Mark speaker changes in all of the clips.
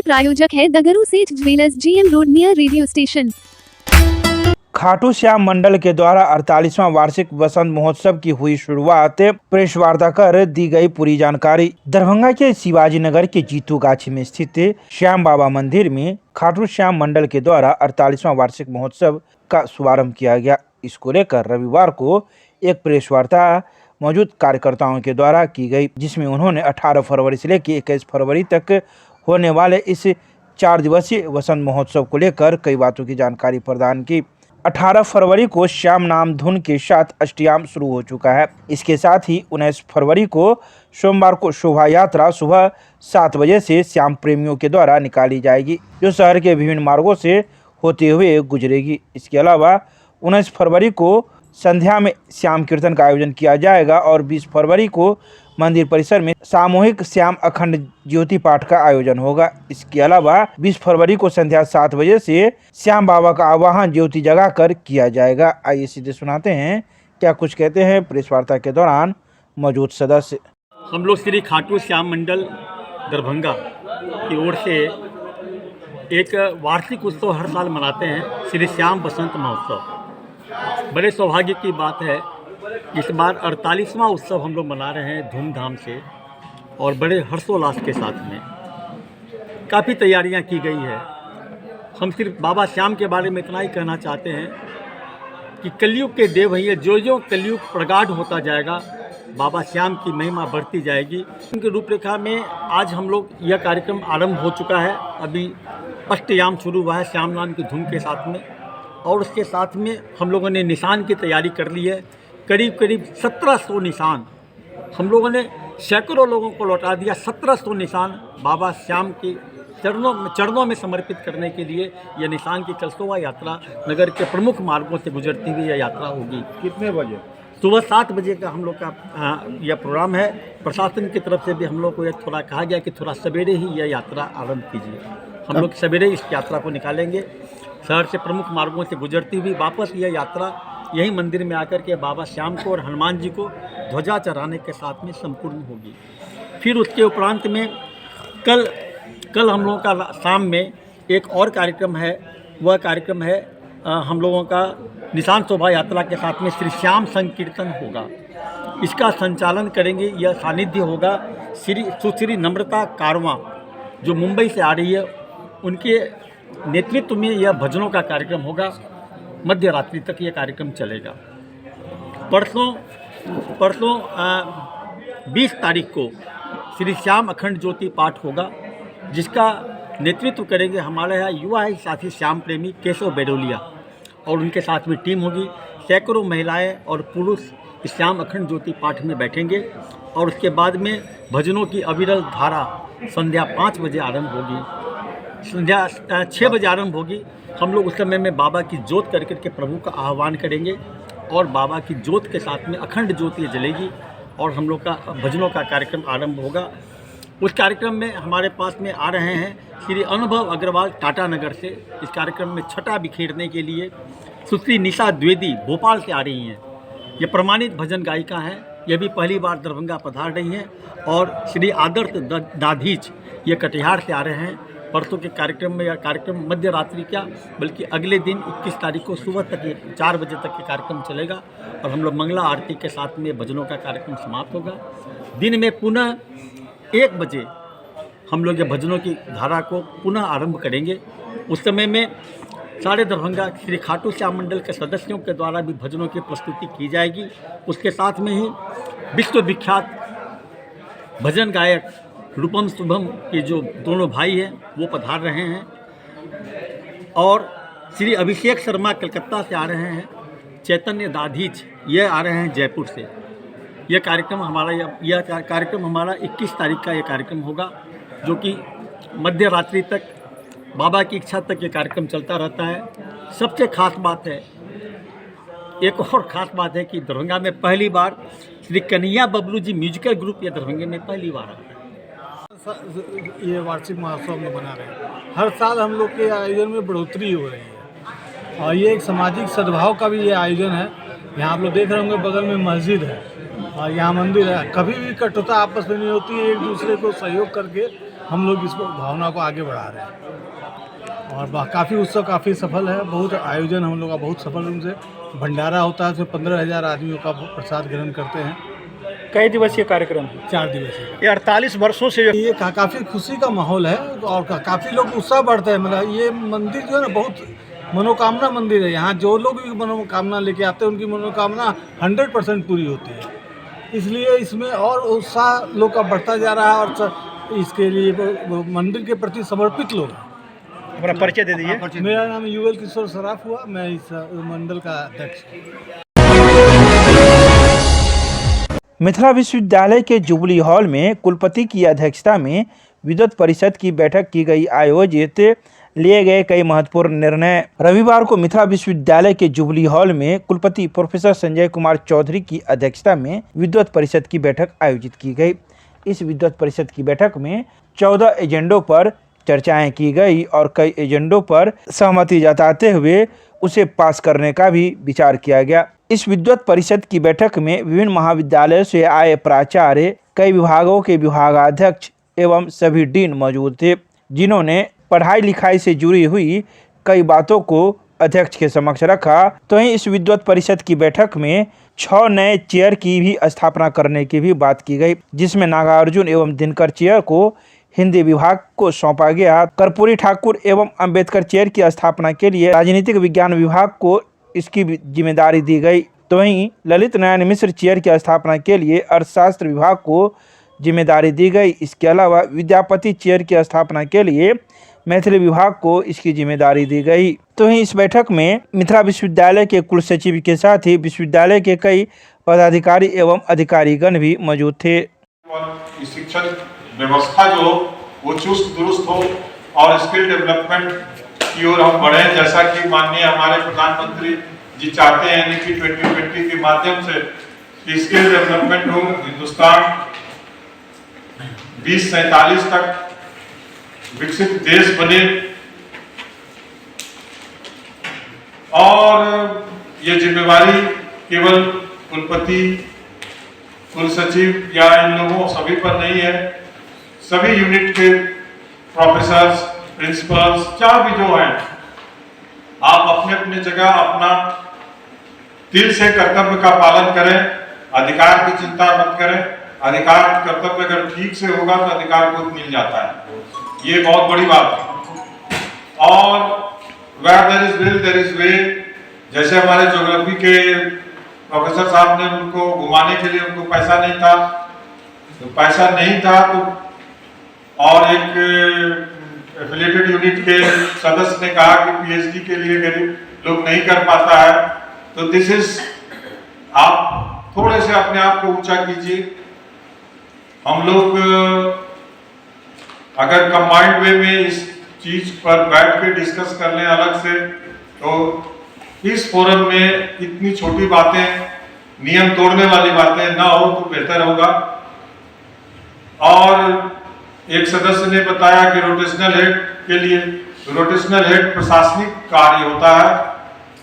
Speaker 1: प्रायोजक है the Guru Seth jewellers, GM road, near radio station.
Speaker 2: Khatu Shyam मंडल के द्वारा 48वां वार्षिक वसंत महोत्सव की हुई शुरुआत। प्रेस वार्ता कर दी गई पूरी जानकारी। दरभंगा के शिवाजी नगर के जीतू गाछी में स्थित श्याम बाबा मंदिर में खाटू श्याम मंडल के द्वारा 48वां वार्षिक महोत्सव का शुभारंभ किया गया। इसको लेकर रविवार को एक प्रेस वार्ता मौजूद कार्यकर्ताओं के द्वारा की गई, जिसमें उन्होंने 18 फरवरी से लेकर 21 फरवरी तक होने वाले इस 4 दिवसीय वसंत महोत्सव को लेकर कई बातों की जानकारी प्रदान की। 18 फरवरी को श्याम नाम धुन के साथ अष्टयाम शुरू हो चुका है। इसके साथ ही 19 फरवरी को सोमवार को शोभा यात्रा सुबह 7 बजे से श्याम प्रेमियों के द्वारा निकाली जाएगी, जो शहर के विभिन्न मार्गों से होते हुए गुजरेगी। इसके अलावा 19 फरवरी को संध्या में श्याम कीर्तन का आयोजन किया जाएगा और 20 फरवरी को मंदिर परिसर में सामूहिक श्याम अखंड ज्योति पाठ का आयोजन होगा। इसके अलावा 20 फरवरी को संध्या 7 बजे से श्याम बाबा का आवाहन ज्योति जगाकर किया जाएगा। आइए सीधे सुनाते हैं क्या कुछ कहते हैं प्रेस वार्ता के दौरान मौजूद सदस्य।
Speaker 3: हम लोग श्री खाटू श्याम मंडल दरभंगा की ओर से एक वार्षिक उत्सव हर साल मनाते हैं, श्री श्याम बसंत महोत्सव। बड़े सौभाग्य की बात है, इस बार 48वां उत्सव हम लोग मना रहे हैं धूमधाम से और बड़े हर्षोल्लास के साथ में। काफ़ी तैयारियां की गई है। हम सिर्फ बाबा श्याम के बारे में इतना ही कहना चाहते हैं कि कलयुग के देव हैं, जो जो कलयुग प्रगाढ़ होता जाएगा बाबा श्याम की महिमा बढ़ती जाएगी। उनकी रूपरेखा में आज हम लोग यह कार्यक्रम आरंभ हो चुका है। अभी अष्टयाम शुरू हुआ है श्याम नाम की धुन के साथ में, और उसके साथ में हम लोगों ने निशान की तैयारी कर ली है। करीब 1700 निशान हम लोगों ने सैकड़ों लोगों को लौटा दिया। 1700 निशान बाबा श्याम के चरणों में समर्पित करने के लिए यह निशान की कल शोभा यात्रा नगर के प्रमुख मार्गों से गुजरती हुई यह यात्रा होगी।
Speaker 4: कितने बजे?
Speaker 3: सुबह 7 बजे का हम लोग का यह प्रोग्राम है। प्रशासन की तरफ से भी हम लोग को यह थोड़ा कहा गया कि थोड़ा सवेरे ही यह यात्रा आरंभ कीजिए। हम लोग सवेरे इस यात्रा को निकालेंगे। शहर से प्रमुख मार्गों से गुजरती हुई वापस यह यात्रा यही मंदिर में आकर के बाबा श्याम को और हनुमान जी को ध्वजा चढ़ाने के साथ में संपूर्ण होगी। फिर उसके उपरांत में कल हम लोगों का शाम में एक और कार्यक्रम है। वह कार्यक्रम है हम लोगों का निशान शोभा यात्रा के साथ में श्री श्याम संकीर्तन होगा। इसका संचालन करेंगे, यह सानिध्य होगा सुश्री नम्रता कारवां, जो मुंबई से आ रही है। उनके नेतृत्व में यह भजनों का कार्यक्रम होगा। मध्य रात्रि तक यह कार्यक्रम चलेगा। परसों 20 तारीख को श्री श्याम अखंड ज्योति पाठ होगा, जिसका नेतृत्व करेंगे हमारे यहाँ युवा है साथी श्याम प्रेमी केशव बेरोलिया, और उनके साथ में टीम होगी। सैकड़ों महिलाएं और पुरुष इस श्याम अखंड ज्योति पाठ में बैठेंगे और उसके बाद में भजनों की अविरल धारा संध्या 5 बजे आरंभ होगी। संध्या 6 बजे आरंभ होगी। हम लोग उस समय में बाबा की जोत कर करके प्रभु का आह्वान करेंगे और बाबा की जोत के साथ में अखंड ज्योत ये जलेगी और हम लोग का भजनों का कार्यक्रम आरंभ होगा। उस कार्यक्रम में हमारे पास में आ रहे हैं श्री अनुभव अग्रवाल टाटा नगर से। इस कार्यक्रम में छटा बिखेरने के लिए सुश्री निशा द्विवेदी भोपाल से आ रही हैं। ये प्रमाणित भजन गायिका हैं। ये भी पहली बार दरभंगा पधार रही हैं। और श्री आदर्श दाधीच ये कटिहार से आ रहे हैं। परसों के कार्यक्रम में यह कार्यक्रम मध्य रात्रि क्या बल्कि अगले दिन 21 तारीख को सुबह तक 4 बजे तक ये कार्यक्रम चलेगा और हम लोग मंगला आरती के साथ में भजनों का कार्यक्रम समाप्त होगा। दिन में पुनः 1 बजे हम लोग ये भजनों की धारा को पुनः आरंभ करेंगे। उस समय में सारे दरभंगा श्री खाटू श्याम मंडल के सदस्यों के द्वारा भी भजनों की प्रस्तुति की जाएगी। उसके साथ में ही विश्वविख्यात भजन गायक रूपम शुभम के जो दोनों भाई हैं वो पधार रहे हैं और श्री अभिषेक शर्मा कलकत्ता से आ रहे हैं। चैतन्य दाधीच ये आ रहे हैं जयपुर से। यह कार्यक्रम हमारा 21 तारीख का ये कार्यक्रम होगा, जो कि मध्य रात्रि तक बाबा की इच्छा तक ये कार्यक्रम चलता रहता है। सबसे खास बात है, एक और ख़ास बात है कि दरभंगा में पहली बार श्री कन्हैया बबलू जी म्यूजिकल ग्रुप ये दरभंगे में पहली बार आ रहा है।
Speaker 4: ये वार्षिक महोत्सव में बना रहे हैं। हर साल हम लोग के आयोजन में बढ़ोतरी हो रही है और ये एक सामाजिक सद्भाव का भी ये आयोजन है। यहाँ आप लोग देख रहे होंगे बगल में मस्जिद है और यहाँ मंदिर है। कभी भी कटुता आपस में नहीं होती है। एक दूसरे को सहयोग करके हम लोग इसको भावना को आगे बढ़ा रहे हैं। और काफ़ी उत्सव काफ़ी सफल है, बहुत आयोजन हम लोग का बहुत सफल रूप से भंडारा होता है, उसमें 15,000 आदमियों का प्रसाद ग्रहण करते हैं।
Speaker 3: कई दिवसीय कार्यक्रम है?
Speaker 4: 4 दिवसीय।
Speaker 3: ये 48 वर्षों से
Speaker 4: ये काफ़ी खुशी का माहौल है और काफ़ी लोग उत्साह बढ़ते हैं। मतलब ये मंदिर जो है ना बहुत मनोकामना मंदिर है। यहाँ जो लोग भी मनोकामना लेके आते हैं उनकी मनोकामना 100% पूरी होती है। इसलिए इसमें और उत्साह लोग का बढ़ता जा रहा है और इसके लिए मंदिर के प्रति समर्पित लोग हैं।
Speaker 3: अपना परिचय दे दीजिए।
Speaker 4: मेरा नाम युगल किशोर सराफ हुआ, मैं इस मंडल का अध्यक्ष हूँ।
Speaker 2: मिथिला विश्वविद्यालय के जुबली हॉल में कुलपति की अध्यक्षता में विद्वत परिषद की बैठक की गई। आयोजित लिए गए कई महत्वपूर्ण निर्णय। रविवार को मिथिला विश्वविद्यालय के जुबली हॉल में कुलपति प्रोफेसर संजय कुमार चौधरी की अध्यक्षता में विद्वत परिषद की बैठक आयोजित की गई। इस विद्वत परिषद की बैठक में 14 एजेंडों पर चर्चाएं की गई और कई एजेंडों पर सहमति जताते हुए उसे पास करने का भी विचार किया गया। इस विद्वत परिषद की बैठक में विभिन्न महाविद्यालयों से आए प्राचार्य, कई विभागों के विभागाध्यक्ष एवं सभी डीन मौजूद थे, जिन्होंने पढ़ाई लिखाई से जुड़ी हुई कई बातों को अध्यक्ष के समक्ष रखा। तो वहीं इस विद्वत परिषद की बैठक में 6 नए चेयर की भी स्थापना करने की भी बात की गई, जिसमें नागार्जुन एवं दिनकर चेयर को हिंदी विभाग को सौंपा गया। कर्पूरी ठाकुर एवं अंबेडकर चेयर की स्थापना के लिए राजनीतिक विज्ञान विभाग को इसकी जिम्मेदारी दी गई। तो वहीं ललित नारायण मिश्र चेयर की स्थापना के लिए अर्थशास्त्र विभाग को जिम्मेदारी दी गई। इसके अलावा विद्यापति चेयर की स्थापना के लिए मैथिली विभाग को इसकी जिम्मेदारी दी गई। तो वहीं इस बैठक में मिथिला विश्वविद्यालय के कुल सचिव के साथ ही विश्वविद्यालय के कई पदाधिकारी एवं अधिकारीगण भी मौजूद थे।
Speaker 5: शिक्षण व्यवस्था जो वो चुस्त दुरुस्त हो और स्किल डेवलपमेंट की ओर हम बढ़े, जैसा कि माननीय हमारे प्रधानमंत्री जी चाहते हैं कि 2020 के माध्यम से स्किल डेवलपमेंट हो, हिंदुस्तान 2047 तक विकसित देश बने। और ये जिम्मेवारी केवल कुलपति, कुल सचिव या इन लोगों सभी पर नहीं है, सभी यूनिट के प्रोफेसर्स, प्रिंसिपल्स, चाहे भी जो हैं, आप अपने अपने जगह अपना दिल से कर्तव्य का पालन करें, अधिकार की चिंता मत करें। अधिकार कर्तव्य अगर ठीक से होगा तो अधिकार को मिल जाता है, ये बहुत बड़ी बात है। और where there is will there is way, जैसे हमारे ज्योग्राफी के प्रोफेसर साहब ने उनको घुमाने के लिए उनको पैसा नहीं था, तो पैसा नहीं था तो और एक एफिलिएटेड यूनिट के सदस्य ने कहा कि पीएचडी के लिए गरीब लोग नहीं कर पाता है, तो दिस इज, आप थोड़े से अपने आप को ऊंचा कीजिए। हम लोग अगर कंबाइंड वे में इस चीज पर बैठ के डिस्कस कर लें अलग से, तो इस फोरम में इतनी छोटी बातें, नियम तोड़ने वाली बातें ना हो तो बेहतर होगा। और एक सदस्य ने बताया कि रोटेशनल हेड के लिए, रोटेशनल हेड प्रशासनिक कार्य होता है,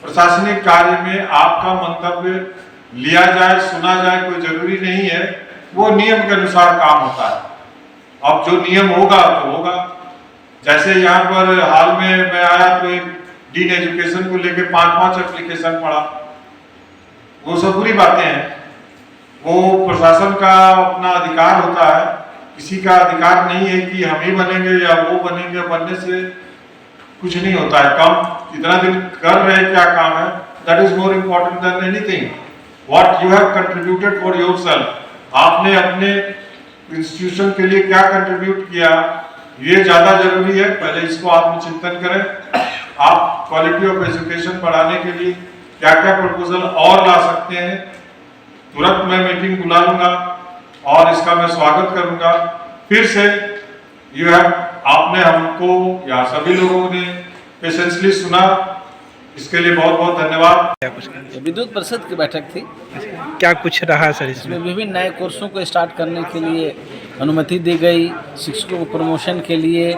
Speaker 5: प्रशासनिक कार्य में आपका मंतव्य लिया जाए, सुना जाए, कोई जरूरी नहीं है, वो नियम के अनुसार काम होता है। अब जो नियम होगा तो होगा। जैसे यहाँ पर हाल में मैं आया तो एक डीन एजुकेशन को लेकर 5-5 एप्लीकेशन पढ़ा, वो सब बुरी बातें हैं। वो प्रशासन का अपना अधिकार होता है, किसी का अधिकार नहीं है कि हम ही बनेंगे या वो बनेंगे। बनने से कुछ नहीं होता है, कम इतना दिन कर रहे क्या काम है, that is more important than anything. What you have contributed for yourself, आपने अपने इंस्टीट्यूशन के लिए क्या कंट्रीब्यूट किया, ये ज्यादा जरूरी है। पहले इसको आत्मचिंतन करें। आप क्वालिटी ऑफ एजुकेशन बढ़ाने के लिए क्या क्या प्रपोजल और ला सकते हैं, तुरंत मैं मीटिंग बुला लूंगा और इसका मैं स्वागत करूंगा। फिर से आपने हमको या सभी लोगों ने पेशेंसली सुना, इसके लिए बहुत बहुत धन्यवाद।
Speaker 6: विद्युत परिषद की बैठक थी।
Speaker 2: क्या कुछ रहा सर इसमें?
Speaker 6: विभिन्न नए कोर्सों को स्टार्ट करने के लिए अनुमति दी गई। शिक्षकों को प्रमोशन के लिए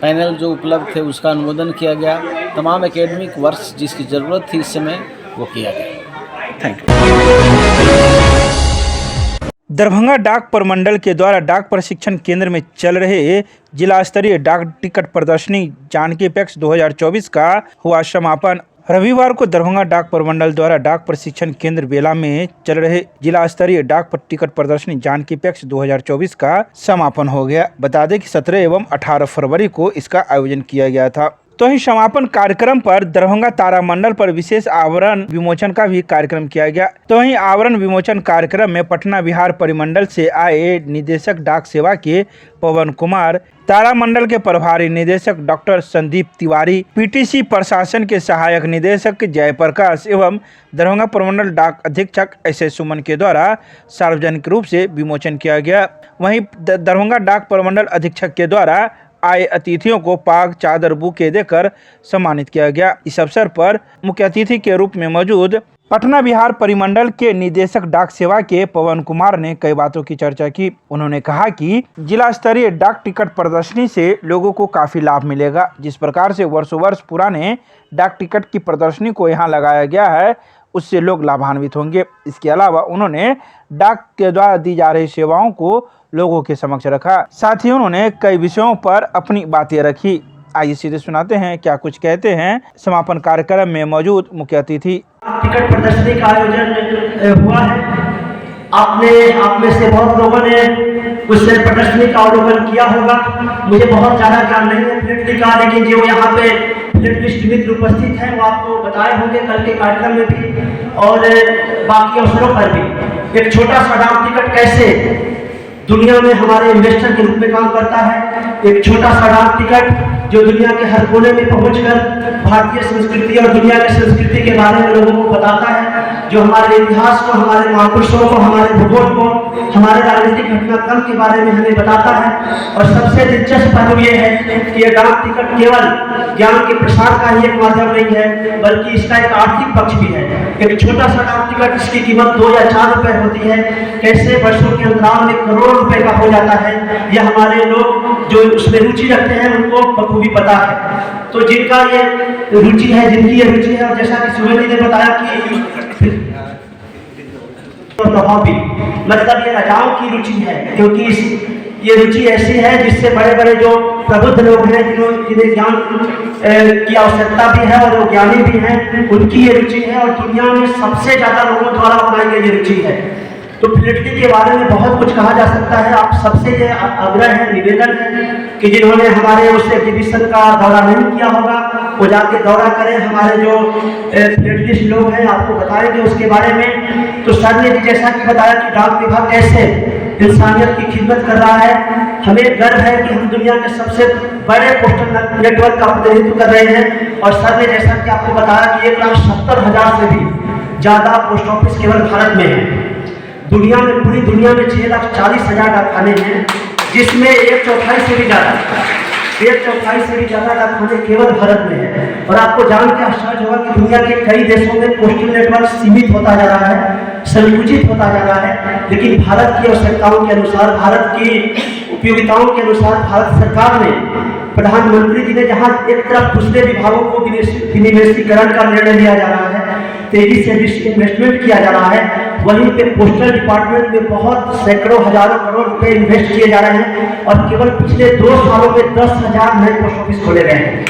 Speaker 6: पैनल जो उपलब्ध थे उसका अनुमोदन किया गया। तमाम एकेडमिक वर्ष जिसकी ज़रूरत थी इस समय वो किया गया।
Speaker 2: Thank you. दरभंगा डाक प्रमंडल के द्वारा डाक प्रशिक्षण केंद्र में चल रहे जिला स्तरीय डाक टिकट प्रदर्शनी जानकी पैक्स 2024 का हुआ समापन। रविवार को दरभंगा डाक प्रमंडल द्वारा डाक प्रशिक्षण केंद्र बेला में चल रहे जिला स्तरीय डाक टिकट प्रदर्शनी जानकी पैक्स 2024 का समापन हो गया। बता दें कि 17 एवं 18 फरवरी को इसका आयोजन किया गया था। तो ही समापन कार्यक्रम पर दरभंगा तारामंडल पर विशेष आवरण विमोचन का भी कार्यक्रम किया गया। तो ही आवरण विमोचन कार्यक्रम में पटना बिहार परिमंडल से आए निदेशक डाक सेवा के पवन कुमार, तारामंडल के प्रभारी निदेशक डॉक्टर संदीप तिवारी, पीटीसी प्रशासन के सहायक निदेशक जयप्रकाश एवं दरभंगा प्रमंडल डाक अधीक्षक SS सुमन के द्वारा सार्वजनिक रूप से विमोचन किया गया। वहीं दरभंगा डाक प्रमंडल अधीक्षक के द्वारा आए अतिथियों को पाग चादर बुके देकर सम्मानित किया गया। इस अवसर पर मुख्य अतिथि के रूप में मौजूद पटना बिहार परिमंडल के निदेशक डाक सेवा के पवन कुमार ने कई बातों की चर्चा की। उन्होंने कहा कि जिला स्तरीय डाक टिकट प्रदर्शनी से लोगों को काफी लाभ मिलेगा। जिस प्रकार से वर्षों वर्ष पुराने डाक टिकट की प्रदर्शनी को यहाँ लगाया गया है, उससे लोग लाभान्वित होंगे। इसके अलावा उन्होंने डाक के द्वारा दी जा रही सेवाओं को लोगों के समक्ष रखा। साथ ही उन्होंने कई विषयों पर अपनी बातें रखी। आइए सीधे सुनाते हैं क्या कुछ कहते हैं समापन कार्यक्रम में मौजूद मुख्य अतिथि।
Speaker 7: टिकट प्रदर्शनी का आयोजन हुआ है। आप में से बहुत लोगों ने उस प्रदर्शनी का अवलोकन किया होगा। मुझे बहुत ज़्यादा ज्ञान नहीं है फिल्म का, लेकिन जो यहाँ पे फिल्म लिस्ट मित्र उपस्थित हैं वो आपको बताए होंगे कल के कार्यक्रम में भी और बाकी अवसरों पर भी। एक छोटा सा डाक टिकट कैसे दुनिया में हमारे इन्वेस्टर के रूप में काम करता है। एक छोटा सा डाक टिकट जो दुनिया के हर कोने में पहुंचकर भारतीय संस्कृति और दुनिया की संस्कृति के बारे में लोगों को बताता है, जो हमारे इतिहास को, हमारे महापुरुषों को, हमारे भूगोल को, हमारे राजनीतिक घटनाक्रम के बारे में हमें बताता है। और सबसे दिलचस्प पहलू ये है कि यह डाक टिकट केवल ज्ञान के प्रसार का ही एक माध्यम नहीं है, बल्कि इसका एक आर्थिक पक्ष भी है। एक छोटा सा डाक टिकट जिसकी कीमत 2 या 4 रुपए होती है, कैसे वर्षों के अंतराल में करोड़ों रुपए का हो जाता है, यह हमारे लोग जो उसमें रुचि रखते हैं उनको बखूबी पता है। तो जिनका ये रुचि है, जिनकी ये रुचि है, और जैसा कि सुमन जी ने बताया कि भी मतलब ये राजाओं की रुचि है, क्योंकि ये रुचि ऐसी है जिससे बड़े बड़े जो प्रबुद्ध लोग हैं, जिन्हें ज्ञान की आवश्यकता भी है और वो ज्ञानी भी हैं, उनकी ये रुचि है और दुनिया में सबसे ज़्यादा लोगों द्वारा अपनाई गई ये रुचि है। तो फिलिप्टी के बारे में बहुत कुछ कहा जा सकता है। आप सबसे ये आग्रह है, निवेदन है कि जिन्होंने हमारे उस एग्जीबिशन का दौरा नहीं किया होगा वो जाके दौरा करें। हमारे जो फिलिप्टिस्ट लोग हैं आपको बताएंगे उसके बारे में। तो सर ने जैसा कि बताया कि डाक विभाग कैसे इंसानियत की खिदमत कर रहा है, हमें गर्व है कि हम दुनिया के सबसे बड़े पोस्टल नेटवर्क का प्रतिनिधित्व कर रहे हैं। और सर ने जैसा कि आपको बताया कि 1,70,000 से भी ज़्यादा पोस्ट ऑफिस केवल भारत में है। दुनिया में, पूरी दुनिया में 6,40,000 डाकखाने हैं, जिसमें 1/4 से भी ज़्यादा डाकखाने केवल भारत में है। और आपको जान के आश्चर्य होगा कि दुनिया के कई देशों में पोस्टल नेटवर्क सीमित होता जा रहा है, संकुचित होता जा रहा है, लेकिन भारत की आवश्यकताओं के अनुसार, भारत की उपयोगिताओं के अनुसार भारत सरकार ने, प्रधानमंत्री जी ने जहाँ एक तरफ दूसरे विभागों को विनिवेशीकरण का निर्णय लिया जा रहा है, तेजी से इन्वेस्टमेंट किया जा रहा है, वहीं पे पोस्टल डिपार्टमेंट में बहुत सैकड़ों हजारों करोड़ रुपए इन्वेस्ट किए जा रहे हैं। और केवल पिछले 2 सालों में 10,000 नए पोस्ट ऑफिस खोले गए हैं।